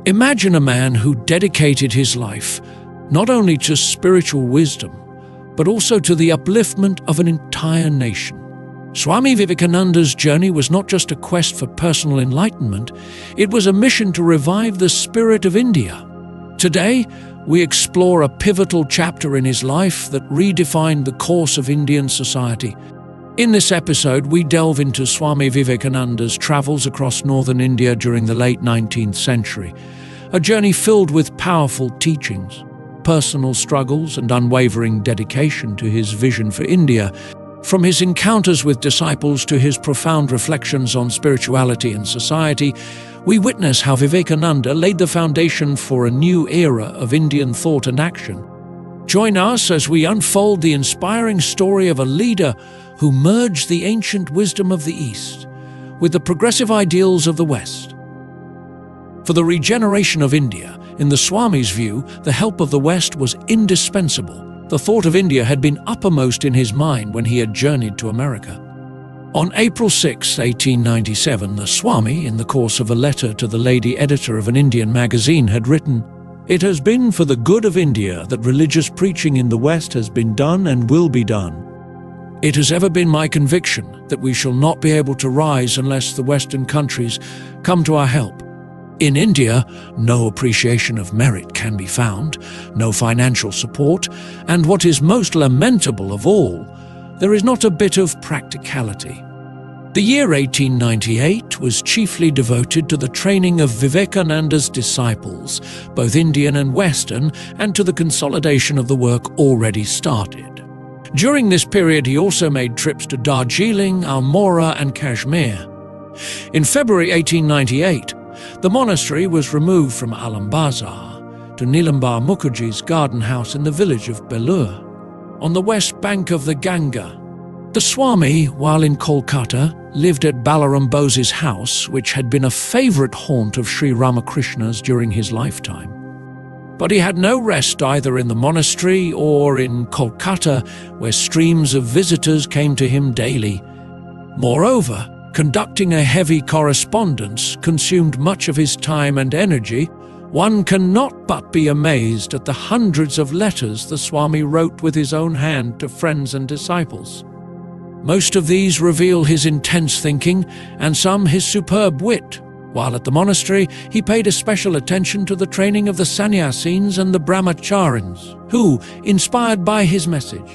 Imagine a man who dedicated his life not only to spiritual wisdom, but also to the upliftment of an entire nation. Swami Vivekananda's journey was not just a quest for personal enlightenment, it was a mission to revive the spirit of India. Today, we explore a pivotal chapter in his life that redefined the course of Indian society. In this episode, we delve into Swami Vivekananda's travels across northern India during the late 19th century, a journey filled with powerful teachings, personal struggles, and unwavering dedication to his vision for India. From his encounters with disciples to his profound reflections on spirituality and society, we witness how Vivekananda laid the foundation for a new era of Indian thought and action. Join us as we unfold the inspiring story of a leader who merged the ancient wisdom of the East with the progressive ideals of the West. For the regeneration of India, in the Swami's view, the help of the West was indispensable. The thought of India had been uppermost in his mind when he had journeyed to America. On April 6, 1897, the Swami, in the course of a letter to the lady editor of an Indian magazine, had written, "It has been for the good of India that religious preaching in the West has been done and will be done. It has ever been my conviction that we shall not be able to rise unless the Western countries come to our help. In India, no appreciation of merit can be found, no financial support, and what is most lamentable of all, there is not a bit of practicality." The year 1898 was chiefly devoted to the training of Vivekananda's disciples, both Indian and Western, and to the consolidation of the work already started. During this period, he also made trips to Darjeeling, Almora, and Kashmir. In February 1898, the monastery was removed from Alambazar to Nilambar Mukherjee's garden house in the village of Belur, on the west bank of the Ganga. The Swami, while in Kolkata, lived at Balaram Bose's house, which had been a favourite haunt of Sri Ramakrishna's during his lifetime. But he had no rest either in the monastery or in Kolkata, where streams of visitors came to him daily. Moreover, conducting a heavy correspondence consumed much of his time and energy. One cannot but be amazed at the hundreds of letters the Swami wrote with his own hand to friends and disciples. Most of these reveal his intense thinking and some his superb wit. While at the monastery, he paid a special attention to the training of the sannyasins and the brahmacharins, who, inspired by his message,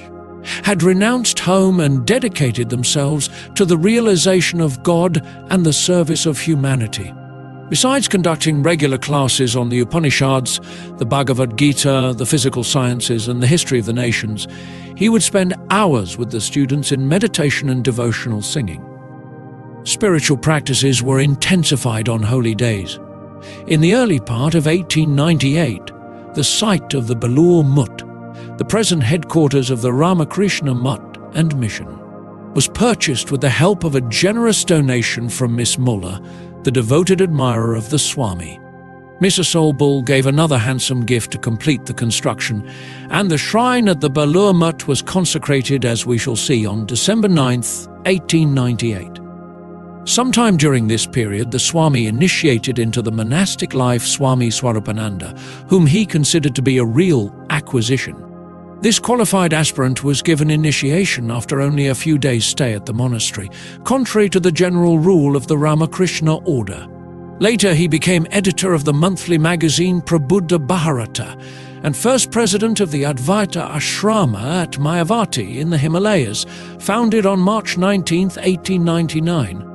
had renounced home and dedicated themselves to the realization of God and the service of humanity. Besides conducting regular classes on the Upanishads, the Bhagavad Gita, the physical sciences, and the history of the nations, he would spend hours with the students in meditation and devotional singing. Spiritual practices were intensified on holy days. In the early part of 1898, the site of the Belur Mutt, the present headquarters of the Ramakrishna Mutt and Mission, was purchased with the help of a generous donation from Miss Muller, the devoted admirer of the Swami. Mrs. Solbull gave another handsome gift to complete the construction, and the shrine at the Belur Mutt was consecrated, as we shall see, on December 9th, 1898. Sometime during this period, the Swami initiated into the monastic life Swami Swarupananda, whom he considered to be a real acquisition. This qualified aspirant was given initiation after only a few days' stay at the monastery, contrary to the general rule of the Ramakrishna order. Later, he became editor of the monthly magazine Prabuddha Bharata and first president of the Advaita Ashrama at Mayavati in the Himalayas, founded on March 19, 1899.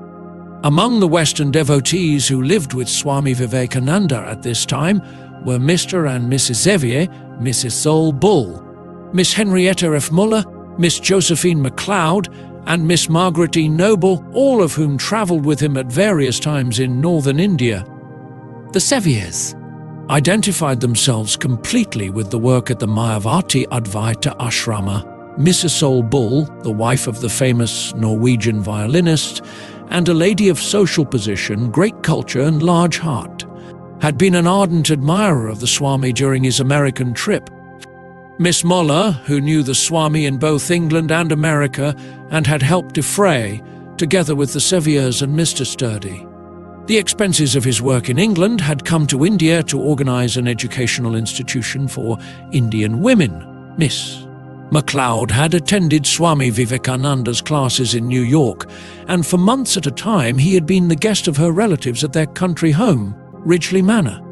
Among the Western devotees who lived with Swami Vivekananda at this time were Mr. and Mrs. Xavier, Mrs. Sol Bull, Miss Henrietta F. Muller, Miss Josephine MacLeod, and Miss Margaret E. Noble, all of whom travelled with him at various times in northern India. The Xaviers identified themselves completely with the work at the Mayavati Advaita Ashrama. Mrs. Sol Bull, the wife of the famous Norwegian violinist, and a lady of social position, great culture, and large heart, had been an ardent admirer of the Swami during his American trip. Miss Muller, who knew the Swami in both England and America and had helped defray, together with the Seviers and Mr. Sturdy. The expenses of his work in England had come to India to organize an educational institution for Indian women. Miss MacLeod had attended Swami Vivekananda's classes in New York, and for months at a time he had been the guest of her relatives at their country home, Ridgely Manor.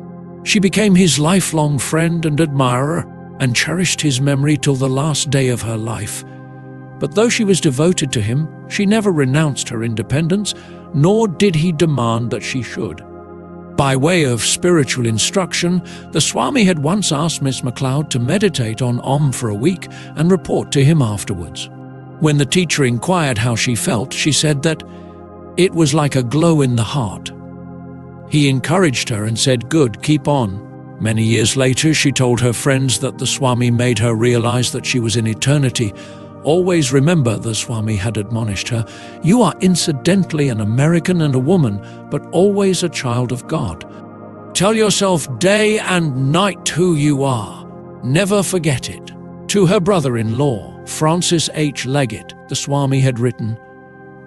She became his lifelong friend and admirer, and cherished his memory till the last day of her life. But though she was devoted to him, she never renounced her independence, nor did he demand that she should. By way of spiritual instruction, the Swami had once asked Miss MacLeod to meditate on Om for a week and report to him afterwards. When the teacher inquired how she felt, she said that it was like a glow in the heart. He encouraged her and said, "Good, keep on." Many years later, she told her friends that the Swami made her realize that she was in eternity. Always remember, the Swami had admonished her, you are incidentally an American and a woman, but always a child of God. Tell yourself day and night who you are. Never forget it. To her brother-in-law, Francis H. Leggett, the Swami had written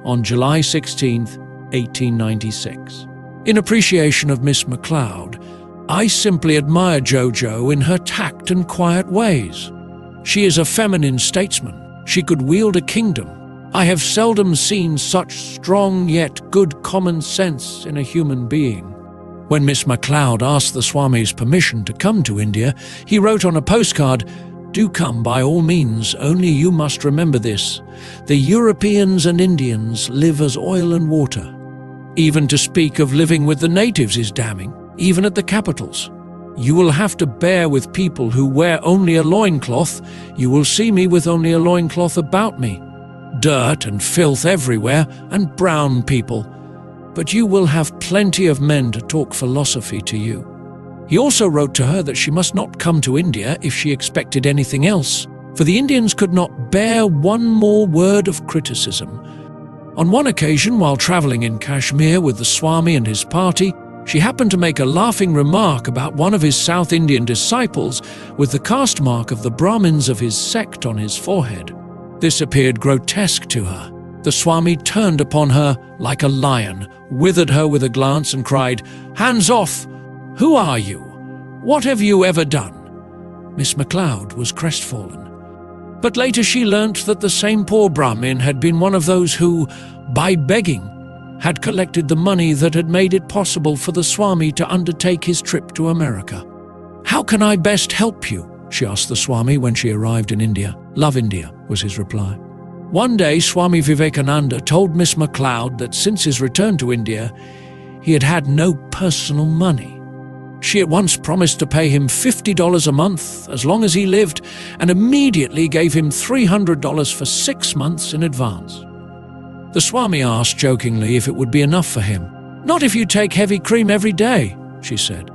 on July 16, 1896. In appreciation of Miss MacLeod, I simply admire JoJo in her tact and quiet ways. She is a feminine statesman. She could wield a kingdom. I have seldom seen such strong yet good common sense in a human being. When Miss MacLeod asked the Swami's permission to come to India, he wrote on a postcard, "Do come by all means, only you must remember this. The Europeans and Indians live as oil and water. Even to speak of living with the natives is damning, even at the capitals. You will have to bear with people who wear only a loincloth. You will see me with only a loincloth about me. Dirt and filth everywhere, and brown people. But you will have plenty of men to talk philosophy to you." He also wrote to her that she must not come to India if she expected anything else, for the Indians could not bear one more word of criticism. On one occasion, while traveling in Kashmir with the Swami and his party, she happened to make a laughing remark about one of his South Indian disciples with the caste mark of the Brahmins of his sect on his forehead. This appeared grotesque to her. The Swami turned upon her like a lion, withered her with a glance and cried, "Hands off! Who are you? What have you ever done?" Miss MacLeod was crestfallen. But later she learnt that the same poor Brahmin had been one of those who, by begging, had collected the money that had made it possible for the Swami to undertake his trip to America. "How can I best help you?" she asked the Swami when she arrived in India. "Love India," was his reply. One day, Swami Vivekananda told Miss MacLeod that since his return to India, he had had no personal money. She at once promised to pay him $50 a month as long as he lived, and immediately gave him $300 for 6 months in advance. The Swami asked jokingly if it would be enough for him. "Not if you take heavy cream every day," she said.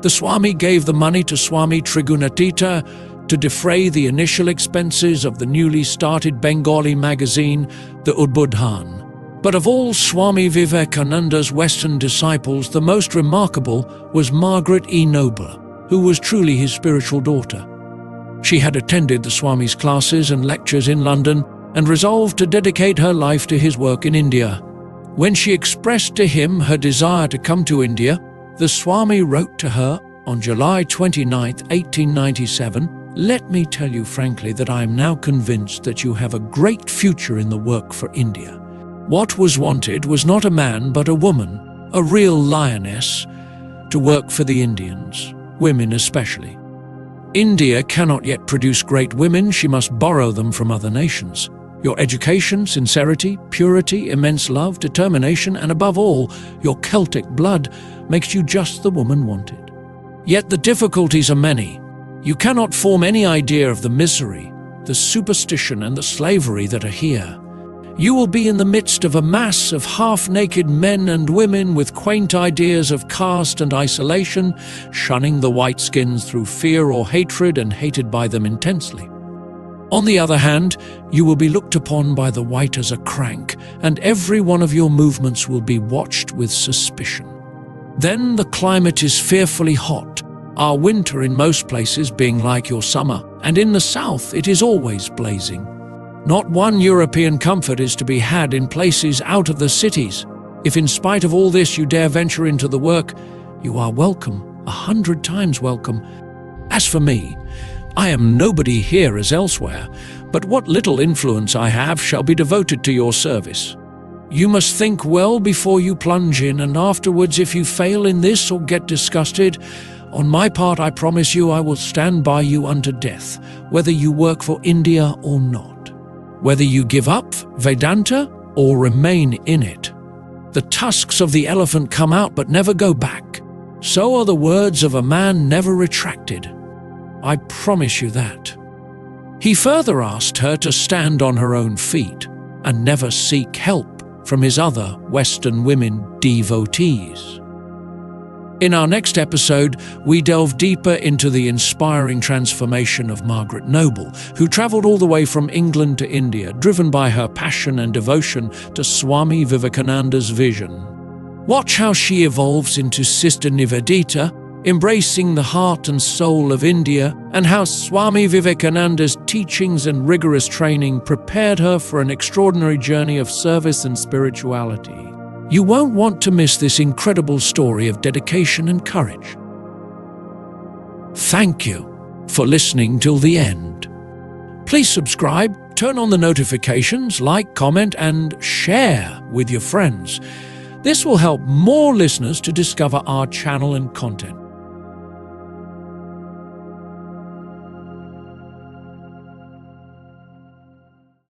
The Swami gave the money to Swami Trigunatita to defray the initial expenses of the newly started Bengali magazine, the Udbodhan. But of all Swami Vivekananda's Western disciples, the most remarkable was Margaret E. Noble, who was truly his spiritual daughter. She had attended the Swami's classes and lectures in London and resolved to dedicate her life to his work in India. When she expressed to him her desire to come to India, the Swami wrote to her on July 29, 1897, "Let me tell you frankly that I am now convinced that you have a great future in the work for India. What was wanted was not a man but a woman, a real lioness, to work for the Indians, women especially. India cannot yet produce great women, she must borrow them from other nations. Your education, sincerity, purity, immense love, determination, and above all, your Celtic blood makes you just the woman wanted. Yet the difficulties are many. You cannot form any idea of the misery, the superstition, and the slavery that are here. You will be in the midst of a mass of half-naked men and women with quaint ideas of caste and isolation, shunning the white skins through fear or hatred and hated by them intensely. On the other hand, you will be looked upon by the white as a crank, and every one of your movements will be watched with suspicion. Then the climate is fearfully hot, our winter in most places being like your summer, and in the south it is always blazing. Not one European comfort is to be had in places out of the cities. If in spite of all this you dare venture into the work, you are welcome, 100 times welcome. As for me, I am nobody here as elsewhere, but what little influence I have shall be devoted to your service. You must think well before you plunge in, and afterwards, if you fail in this or get disgusted, on my part I promise you I will stand by you unto death, whether you work for India or not. Whether you give up Vedanta or remain in it. The tusks of the elephant come out but never go back. So are the words of a man never retracted. I promise you that. He further asked her to stand on her own feet and never seek help from his other Western women devotees. In our next episode, we delve deeper into the inspiring transformation of Margaret Noble, who traveled all the way from England to India, driven by her passion and devotion to Swami Vivekananda's vision. Watch how she evolves into Sister Nivedita, embracing the heart and soul of India, and how Swami Vivekananda's teachings and rigorous training prepared her for an extraordinary journey of service and spirituality. You won't want to miss this incredible story of dedication and courage. Thank you for listening till the end. Please subscribe, turn on the notifications, like, comment, and share with your friends. This will help more listeners to discover our channel and content.